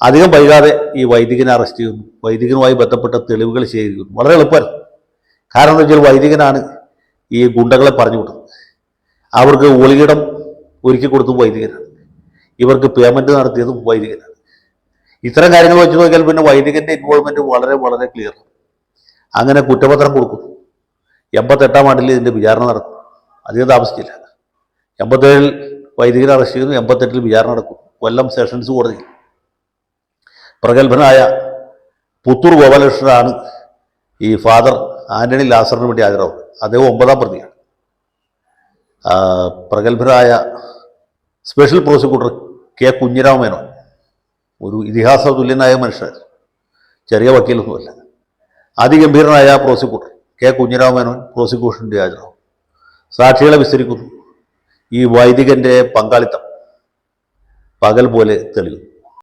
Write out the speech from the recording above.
അധികം വൈകാതെ ഈ വൈദികനെ അറസ്റ്റ് ചെയ്യുന്നു, വൈദികനുമായി ബന്ധപ്പെട്ട തെളിവുകൾ ശേഖരിക്കുന്നു. വളരെ എളുപ്പമാണ്. കാരണം എന്താ വെച്ചാൽ വൈദികനാണ് ഈ ഗുണ്ടകളെ പറഞ്ഞു വിട്ടത്. അവർക്ക് ഒളിയിടം ഒരുക്കി കൊടുത്തതും വൈദികനാണ്, ഇവർക്ക് പേയ്മെൻറ്റ് നടത്തിയതും വൈദികനാണ്. ഇത്തരം കാര്യങ്ങൾ വെച്ച് നോക്കിയാൽ പിന്നെ വൈദികൻ്റെ ഇൻവോൾവ്മെൻറ്റ് വളരെ വളരെ ക്ലിയർ. അങ്ങനെ കുറ്റപത്രം കൊടുക്കുന്നു. 88-ാം ആണ്ടിൽ ഇതിൻ്റെ വിചാരണ നടക്കും. അധികം താമസിച്ചില്ല. 87-ൽ വൈദികനെ അറസ്റ്റ് ചെയ്യുന്നു, 88-ൽ വിചാരണ നടക്കും കൊല്ലം സെഷൻസ് കോടതിയിൽ. പ്രഗത്ഭനായ പുത്തൂർ ഗോപാലകൃഷ്ണനാണ് ഈ ഫാദർ ആന്റണി ലാസറിന് വേണ്ടി ഹാജരാവുന്നത്. അദ്ദേഹം 9-ാം പ്രതിയാണ്. പ്രഗത്ഭനായ special prosecutor K Kunhirama Menon, ഒരു ഇതിഹാസ തുല്യനായ മനുഷ്യനായിരുന്നു, ചെറിയ വക്കീലൊന്നുമല്ല. അതിഗംഭീരനായ പ്രോസിക്യൂട്ടർ കെ കുഞ്ഞിരാമ മേനോൻ പ്രോസിക്യൂഷൻ്റെ ഹാജരാവും. സാക്ഷികളെ വിസ്തരിക്കുന്നു. ഈ വൈദികൻ്റെ പങ്കാളിത്തം പകൽ പോലെ തെളിയും.